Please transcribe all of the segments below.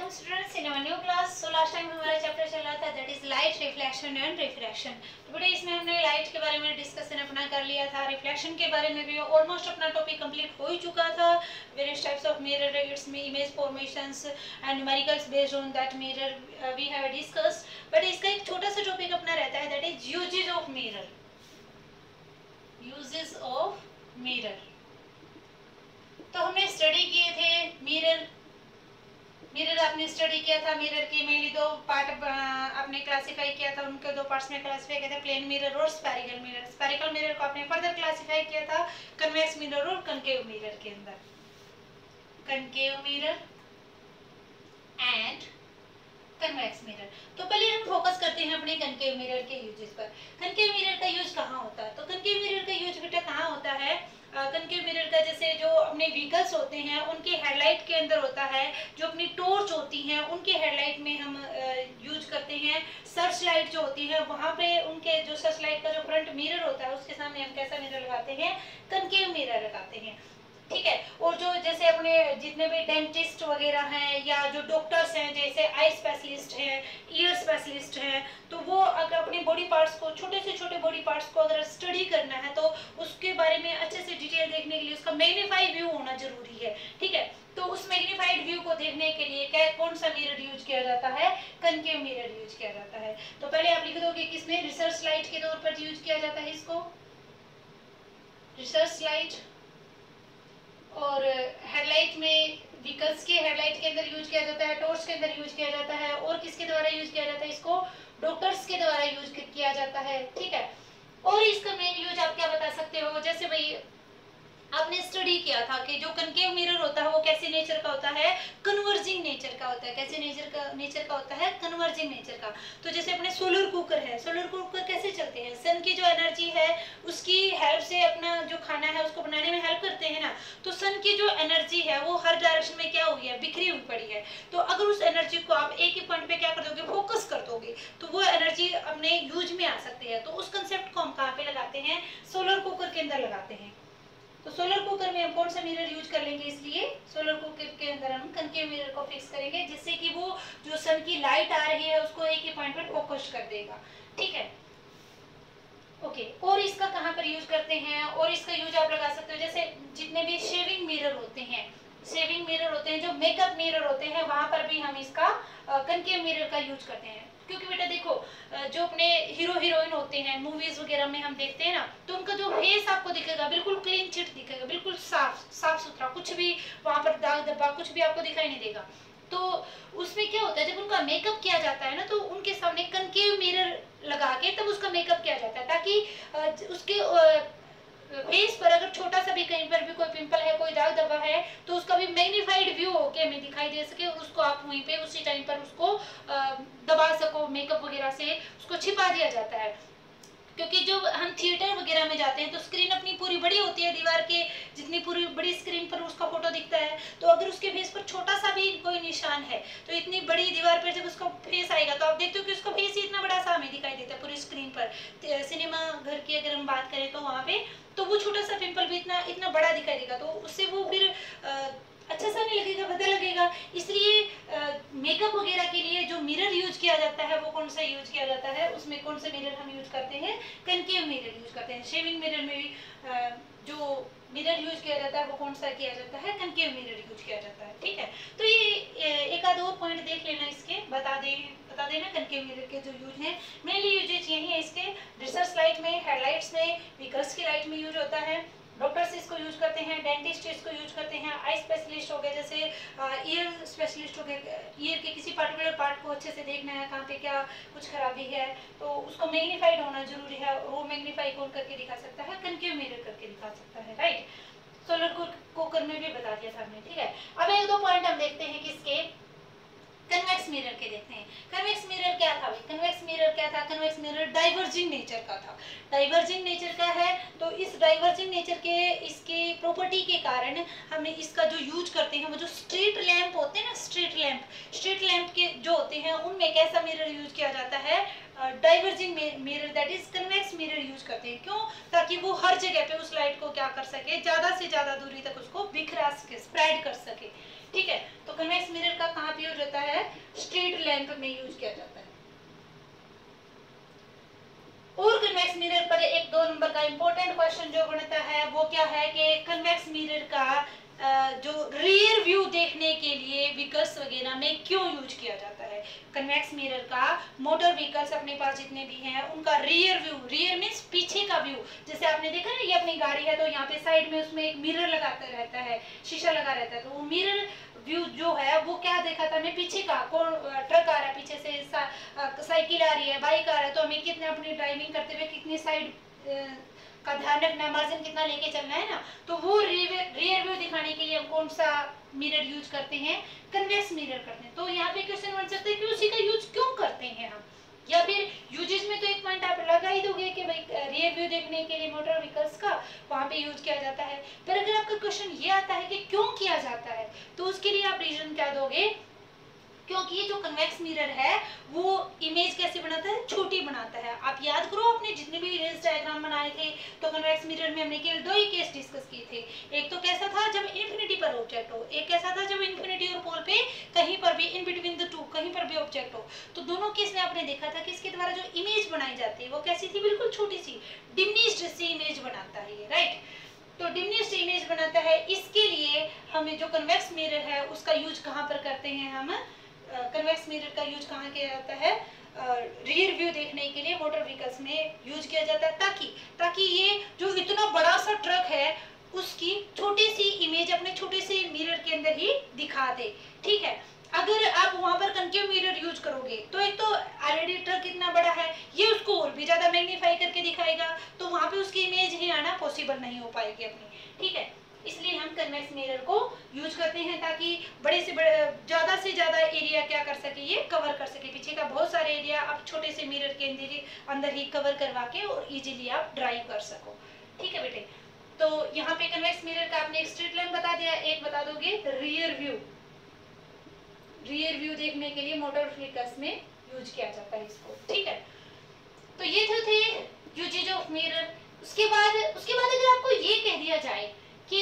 Welcome students in our new class. So last time हमारा chapter चल रहा था that is light, reflection and refraction. तो बेटा इसमें हमने लाइट के बारे में डिस्कशन अपना कर लिया था, रिफ्लेक्शन के बारे में भी ऑलमोस्ट अपना टॉपिक कंप्लीट हो ही चुका था। Various types of mirror, its image formations and numericals based on that mirror we have discussed. But इसका एक छोटा सा टॉपिक अपना रहता है that is uses of mirror. Uses of mirror तो हमने स्टडी किए थे मिरर आपने स्टडी किया था। मिरर के मेनली दो पार्ट आपने क्लासिफाई किया था, उनके दो पार्ट्स में क्लासिफाई किया था, प्लेन मिरर और स्फेरिकल मिरर। स्फेरिकल मिरर को आपने फर्दर क्लासिफाई किया था कन्वेक्स मिरर और कनकेव मिरर के अंदर। Concave mirror and convex mirror. तो पहले हम फोकस करते हैं अपने कनकेव मिरर के यूजेस पर। कनकेव मिरर का यूज कहाँ होता है? तो कनकेव मिरर का यूज बेटा कहाँ होता है? कनकेव मिरर का जैसे जो अपने व्हीकल्स होते हैं उनके हेडलाइट के अंदर होता है, जो अपनी टॉर्च होती हैं उनके हेडलाइट में हम यूज करते हैं। सर्च लाइट जो होती है वहाँ पे उनके जो सर्च लाइट का जो फ्रंट मिरर होता है उसके सामने हम कैसा मिरर लगाते हैं? कनकेव मिरर लगाते हैं, ठीक है। और जो जैसे अपने जितने भी डेंटिस्ट वगैरह हैं या जो डॉक्टर्स हैं, जैसे आई स्पेशलिस्ट हैं, ईयर स्पेशलिस्ट हैं, तो वो अगर अपनी बॉडी पार्ट्स को, छोटे से छोटे बॉडी पार्ट्स को अगर स्टडी करना है तो उसके बारे में अच्छे से डिटेल देखने के लिए उसका मैग्नीफाइड व्यू होना जरूरी है, ठीक है। तो उस मैग्नीफाइड व्यू को देखने के लिए क्या कौन सा मिरर यूज किया जाता है? कनकेव मिरर यूज किया जाता है। तो पहले आप लिख दो कि किसमें रिसर्च लाइट के तौर पर यूज किया जाता है इसको, रिसर्च लाइट। और हेडलाइट में व्हीकल्स के हेडलाइट के अंदर यूज किया जाता है, टॉर्च के अंदर यूज किया जाता है, और किसके द्वारा यूज किया जाता है? इसको डॉक्टर्स के द्वारा यूज किया जाता है, ठीक है। और इसका मेन यूज आप क्या बता सकते हो? जैसे भाई आपने स्टडी किया था कि जो कनकेव मिरर होता है वो कैसे नेचर का होता है? कन्वर्जिंग नेचर का होता है। कैसे नेचर का होता है? कन्वर्जिंग नेचर का। तो जैसे अपने सोलर कुकर है, सोलर कुकर कैसे चलते हैं? सन की जो एनर्जी है उसकी हेल्प से अपना जो खाना है उसको बनाने में हेल्प करते हैं ना। तो सन की जो एनर्जी है वो हर डायरेक्शन में क्या हुई है? बिखरी हुई पड़ी है। तो अगर उस एनर्जी को आप एक ही पॉइंट पे क्या कर दोगे? फोकस कर दोगे, तो वो एनर्जी अपने यूज में आ सकती है। तो उस कंसेप्ट को हम कहाँ पे लगाते हैं? सोलर कुकर के अंदर लगाते हैं। तो सोलर कुकर में हम कौन सा मिरर यूज कर लेंगे? इसलिए सोलर कुकर के अंदर हम कनकेव मिरर को फिक्स करेंगे, जिससे कि वो जो सन की लाइट आ रही है उसको एक ही पॉइंट पर फोकस कर देगा, ठीक है। ओके, और इसका कहाँ पर यूज करते हैं? और इसका यूज आप लगा सकते हो जैसे जितने भी शेविंग मिरर होते हैं, शेविंग मिरर होते हैं, जो मेकअप मिरर होते हैं, वहां पर भी हम इसका कनकेव मिरर का यूज करते हैं। क्योंकि बेटा देखो जो अपने हीरो हीरोइन होते हैं मूवीज वगैरह में हम देखते हैं ना, तो उनका जो फेस आपको दिखेगा बिल्कुल क्लीन चिट दिखेगा, बिल्कुल साफ सुथरा, कुछ भी वहां पर दाग धब्बा कुछ भी आपको दिखाई नहीं देगा। तो उसमें क्या होता है, जब उनका मेकअप किया जाता है ना तो उनके सामने कनकेव मिरर लगा के तब उसका मेकअप किया जाता है, ताकि उसके फेस पर अगर छोटा सा भी कहीं पर भी कोई पिंपल है, कोई दाग धब्बा है, तो उसका भी मैग्नीफाइड व्यू होके हमें दिखाई दे सके, उसको आप वहीं पे उसी टाइम पर उसको दबा सको, मेकअप वगैरह से उसको छिपा दिया जाता है। क्योंकि जो हम थिएटर वगैरह में जाते हैं तो स्क्रीन अपनी पूरी बड़ी होती है, दीवार के जितनी पूरी बड़ी स्क्रीन पर उसका फोटो दिखता है। तो अगर उसके फेस पर छोटा सा भी कोई निशान है तो इतनी बड़ी दीवार पर जब उसका फेस आएगा तो आप देखते हो कि उसका फेस ही इतना बड़ा सा हमें दिखाई देता है पूरी स्क्रीन पर। सिनेमा घर की अगर हम बात करें तो वहाँ पे तो वो छोटा सा पिंपल भी इतना बड़ा दिखाई देगा, तो उससे वो फिर अच्छा सा नहीं लगेगा, बदल लगेगा। इसलिए मेकअप वगैरह के लिए जो मिरर यूज किया जाता है वो कौन सा यूज किया जाता है? उसमें कौन सा मिरर हम यूज करते हैं? कनकेव मिरर यूज करते हैं। शेविंग मिरर में भी जो मिरर यूज किया जाता है वो कौन सा किया जाता है? कनकेव मिरर यूज किया जाता है, ठीक है। तो ये एक आध और पॉइंट देख लेना, इसके बता देना कनकेव मिरर के जो यूज हैं। मेनली यूजेज यही है इसके, रिसर्च लाइट में, हेडलाइट्स में, व्हीकल्स की लाइट में यूज होता है, डॉक्टर्स इसको यूज करते हैं, डेंटिस्ट इसको यूज करते हैं, आई स्पेशलिस्ट हो गए, जैसे ईयर स्पेशलिस्ट हो गए, ईयर के किसी पर्टिकुलर पार्ट को अच्छे से देखना है, कहाँ पे क्या कुछ खराबी है तो उसको मैग्नीफाइड होना जरूरी है। वो मैग्नीफाई कौन करके दिखा सकता है? कनकेव मिरर करके दिखा सकता है, राइट। सोलर कुकर में भी बता दिया था हमने, ठीक है। अब एक दो पॉइंट हम देखते हैं किसके? कन्वेक्स मिरर के देखते हैं। कन्वेक्स मिरर क्या था भाई? कन्वेक्स मिरर क्या था? कन्वेक्स मिरर डाइवर्जिंग नेचर का था। डाइवर्जिंग नेचर का है तो इस डाइवर्जिंग नेचर के इसके प्रॉपर्टी के कारण हमें इसका जो यूज करते हैं वो जो स्ट्रीट लैंप होते हैं ना, स्ट्रीट लैंप के जो होते हैं उनमें कैसा मिरर यूज किया जाता है? Diverging mirror, that is convex mirror use करते हैं। क्यों? ताकि वो हर जगह पे उस लाइट को क्या कर सके? ज्यादा से ज्यादा दूरी तक उसको बिखरा सके, स्प्रेड कर सके, ठीक है। तो कन्वेक्स मिरर का कहाँ पे यूज होता है? स्ट्रीट लैंप में यूज किया जाता है। और कन्वेक्स मिरर पर एक 2 नंबर का इंपॉर्टेंट क्वेश्चन जो बनता है वो क्या है कि कन्वेक्स मिरर का जो रियर व्यू देखने के लिए व्हीकल्स वगैरह में क्यों यूज किया जाता है? कन्वेक्स मिरर का मोटर व्हीकल्स अपने पास जितने भी हैं उनका रियर व्यू, रियर मींस पीछे का व्यू, जैसे आपने देखा ना ये अपनी गाड़ी है तो यहाँ पे साइड में उसमें एक मिरर लगाता रहता है, शीशा लगा रहता है, तो वो मिरर व्यू जो है वो क्या देखा था हमें? पीछे का, कौन ट्रक आ रहा है पीछे से, साइकिल आ रही है, बाइक आ रहा है, तो हमें कितने अपनी ड्राइविंग करते हुए कितनी साइड का ध्यान रखना है, मार्जिन कितना लेके चलना है ना, तो वो रियर व्यू दिखाने के लिए हम कौन सा मिरर यूज करते हैं? कन्वेक्स मिरर करते हैं। तो यहाँ पे क्वेश्चन बन सकता है कि उसी का यूज क्यों करते हैं हम, या फिर यूजेस में तो एक पॉइंट आप लगा ही दोगे कि भाई रियर व्यू देखने के लिए मोटर व्हीकल्स का वहां पे यूज किया जाता है। पर अगर आपका क्वेश्चन ये आता है कि क्यों किया जाता है, तो उसके लिए आप रीजन क्या दोगे? क्योंकि ये जो कन्वेक्स मिरर है वो इमेज कैसे बनाता है? छोटी बनाता है। आप याद करो अपने जितने भी रेस डायग्राम बनाए थे तो कन्वेक्स मिरर में हमने केवल 2 ही केस डिस्कस किए थे। एक तो कैसा था जब इन्फिनिटी पर ऑब्जेक्ट हो, एक कैसा था जब इन्फिनिटी और पोल पे कहीं पर भी इन बिटवीन द टू कहीं पर भी ऑब्जेक्ट हो। तो दोनों केस में आपने देखा था कि इसके द्वारा जो इमेज बनाई जाती है वो कैसी थी? बिल्कुल छोटी सी डिमिनिश्ड सी इमेज बनाता है ये, राइट। तो डिमिनिश्ड इमेज बनाता है, इसके लिए हमें जो कन्वेक्स मिरर है उसका यूज कहाँ पर करते हैं हम? कन्वेक्स मिरर का यूज कहाँ किया जाता है? रियर व्यू देखने के लिए मोटर व्हीकल्स में यूज किया जाता है, ताकि ये जो इतना बड़ा सा ट्रक है उसकी छोटी सी इमेज अपने छोटे से मिरर के अंदर ही दिखा दे, ठीक है। अगर आप वहां पर कनकेव मिरर यूज करोगे तो एक तो ऑलरेडी ट्रक इतना बड़ा है, ये उसको और भी ज्यादा मैग्नीफाई करके दिखाएगा, तो वहां पे उसकी इमेज ही आना पॉसिबल नहीं हो पाएगी अपनी, ठीक है। इसलिए हम कन्वेक्स मिरर को यूज करते हैं ताकि बड़े से बड़े ज्यादा से ज्यादा एरिया क्या कर सके, ये कवर कर सके, पीछे का बहुत सारे एरिया आप छोटे से मिरर के अंदर ही कवर करवा के और इजीली आप ड्राइव कर सको, ठीक है बेटे। तो यहाँ पे कन्वेक्स मिरर का आपने एक स्ट्रेट लाइन बता दिया, एक बता दोगे रियर व्यू देखने के लिए मोटर व्हीकल्स में यूज किया जाता है इसको, ठीक है। तो ये जो थे यूजेज ऑफ मिरर। उसके बाद अगर आपको ये कह दिया जाए कि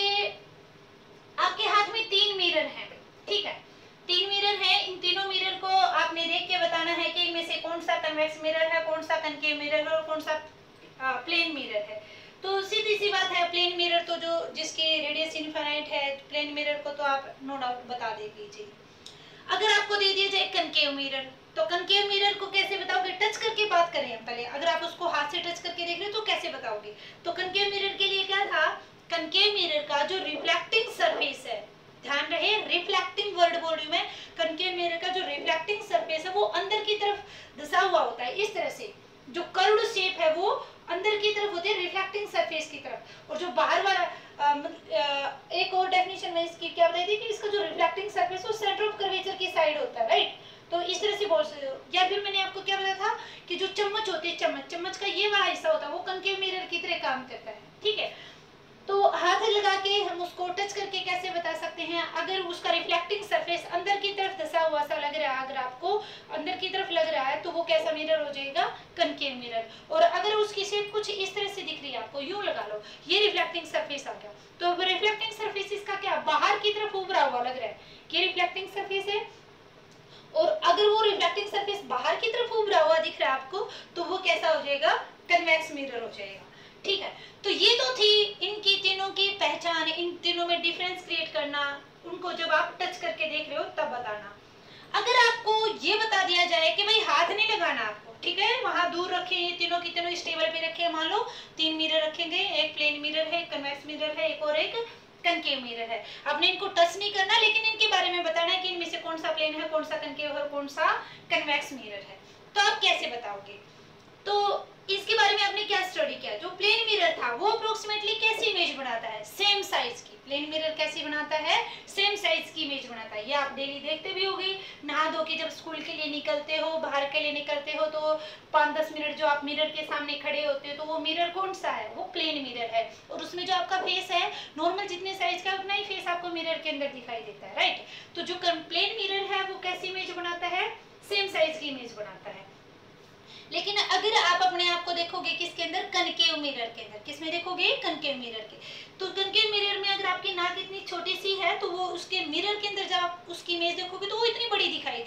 आपके हाथ में 3 मिरर हैं, ठीक है, 3 मिरर हैं, इन तीनों मिरर को आपने देख के बताना है कि इनमें से कौन सा कन्वेक्स मिरर है, कौन सा कनकेव मिरर है और कौन सा प्लेन मिरर है। तो सीधी सी बात है, प्लेन मिरर तो जो जिसकी रेडियस इनफाइनाइट है, प्लेन मिरर को तो आप नो डाउट बता दीजिए। अगर आपको दे दिया जाए कनकेव मिरर, तो कनकेव मिरर को कैसे बताओगे? टच करके बात करें हम पहले, अगर आप उसको हाथ से टच करके देख रहे हो तो कैसे बताओगे? तो कनकेव मिरर के लिए क्या था? कनकेव मिरर का जो रिफ्लेक्टिंग सरफेस है, ध्यान रहे रिफ्लेक्टिंग वर्ड बोल रही हूं मैं, कनकेव मिरर का जो रिफ्लेक्टिंग सरफेस है वो अंदर की तरफ धंसा हुआ होता है, इस तरह से जो कर्व्ड शेप है वो अंदर की तरफ होती है रिफ्लेक्टिंग सरफेस की तरफ, और जो बाहर वाला एक और डेफिनेशन में इसकी क्या बताई थी कि इसका जो रिफ्लेक्टिंग सरफेस वो सेंटर ऑफ कर्वेचर की साइड होता है, राइट। तो इस तरह से बोल सकते हो। या फिर मैंने आपको क्या बताया था कि जो चम्मच होती है, चम्मच का ये वाला हिस्सा होता है वो कनकेव मिरर की तरह काम करता है, ठीक है। तो हाथ लगा के हम उसको टच करके कैसे बता सकते हैं? अगर उसका रिफ्लेक्टिंग सरफेस अंदर की तरफ धंसा हुआ सा लग रहा है, अगर आपको अंदर की तरफ लग रहा है तो वो कैसा मिरर हो जाएगा? Concave mirror. और अगर उसकी शेप कुछ इस तरह से दिख रही है, आपको यूं लगा लो, ये रिफ्लेक्टिंग सरफेस आ गया, तो रिफ्लेक्टिंग सरफेस इसका क्या बाहर की तरफ उभरा हुआ लग रहा है, ये रिफ्लेक्टिंग सरफेस है। और अगर वो रिफ्लेक्टिंग सरफेस बाहर की तरफ उभरा हुआ दिख रहा है आपको, तो वो कैसा हो जाएगा? कन्वेक्स मिरर हो जाएगा, ठीक है। तो ये तो थी इनकी तीनों की पहचान, इन तीनों में डिफरेंस क्रिएट करना, उनको जब आप टच करके देख रहे हो तब बताना। अगर आपको ये बता दिया जाए कि भाई हाथ नहीं लगाना आपको, ठीक है, वहां दूर रखे, ये तीनों की तीनों इस टेबल पे रखे, मान लो 3 मिरर रखे गए, एक प्लेन मिरर है, एक कन्वेक्स मिरर है, एक और एक कनकेव मिरर है। आपने इनको टच नहीं करना, लेकिन इनके बारे में बताना है कि इनमें से कौन सा प्लेन है, कौन सा कनकेव है, कौन सा कन्वेक्स मिरर है। तो आप कैसे बताओगे? तो इसके बारे में आपने क्या स्टडी किया? जो प्लेन मिरर था वो अप्रोक्सीमेटली कैसी इमेज बनाता है? सेम साइज की। प्लेन मिरर कैसी बनाता है? सेम साइज की इमेज बनाता है। ये आप डेली देखते भी होंगे, नहा धो के जब स्कूल के लिए निकलते हो, बाहर के लिए निकलते हो, तो 5-10 मिनट जो आप मिरर के सामने खड़े होते हो, तो वो मिरर कौन सा है? वो प्लेन मिरर है। और उसमें जो आपका फेस है नॉर्मल जितने साइज का उतना ही फेस आपको मिरर के अंदर दिखाई देता है, राइट। तो जो प्लेन मिरर है वो कैसी इमेज बनाता है? सेम साइज की इमेज बनाता है। लेकिन अगर आप अपने आप को देखोगे किसके अंदर? कनकेव मिरर के अंदर। किसमें देखोगे? कनकेव मिरर के। तो कनकेव मिरर में अगर आपकी नाक इतनी छोटी सी है तो वो उसके मिरर के अंदर जब आप उसकी इमेज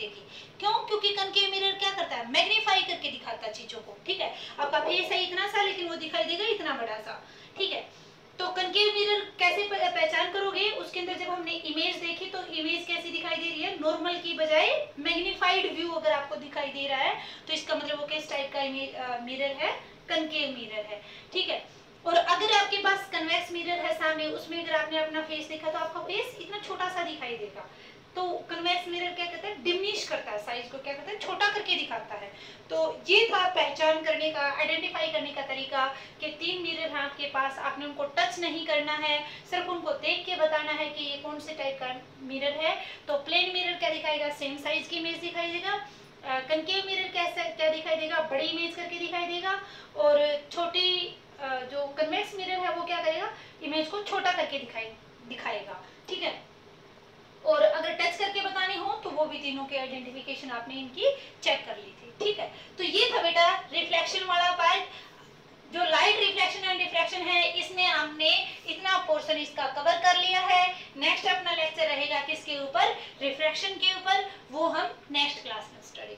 देगी। क्यों? क्योंकि कनकेव मिरर क्या करता है, मैग्नीफाई करके दिखाता है चीजों को। ठीक है, आपका फेस है इतना सा लेकिन वो दिखाई देगा इतना बड़ा सा। ठीक है, तो कनकेव मिरर कैसे पहचान करोगे, उसके अंदर जब हमने इमेज देखी तो इमेज कैसी दिखाई दे रही है, नॉर्मल की बजाय मैग्नीफाइड व्यू अगर आपको दिखाई दे रहा है तो इसका मतलब वो किस टाइप का मिरर है, कनकेव मिरर है। ठीक है, और अगर आपके पास कन्वेक्स मिरर है सामने, उसमें अगर आपने अपना फेस देखा तो आपका फेस इतना छोटा सा दिखाई देगा। तो कन्वेक्स मिरर क्या कहता है, डिमिनिश करता है साइज को, क्या कहता है, छोटा करके दिखाता है। तो ये था पहचान करने का, आइडेंटिफाई करने का तरीका कि 3 मिरर हैं आपके पास, आपने उनको टच नहीं करना है, सिर्फ उनको देख के बताना है कि ये कौन से टाइप का मिरर है। तो प्लेन मिरर क्या दिखाएगा, सेम साइज की इमेज दिखाई देगा। कनकेव मिरर क्या दिखाई देगा, बड़ी इमेज करके दिखाई देगा। और छोटी जो कन्वेक्स मिरर है वो क्या करेगा, इमेज को छोटा करके दिखाएगा। ठीक है, और अगर टच करके बताने हो तो वो भी तीनों के आइडेंटिफिकेशन आपने इनकी चेक कर ली थी। ठीक है, तो ये था बेटा रिफ्लेक्शन वाला पार्ट। जो लाइट रिफ्लेक्शन एंड डिफ्रैक्शन है, इसमें हमने इतना पोर्शन इसका कवर कर लिया है। नेक्स्ट अपना लेक्चर रहेगा किसके ऊपर, रिफ्रैक्शन के ऊपर, वो हम नेक्स्ट क्लास में स्टडी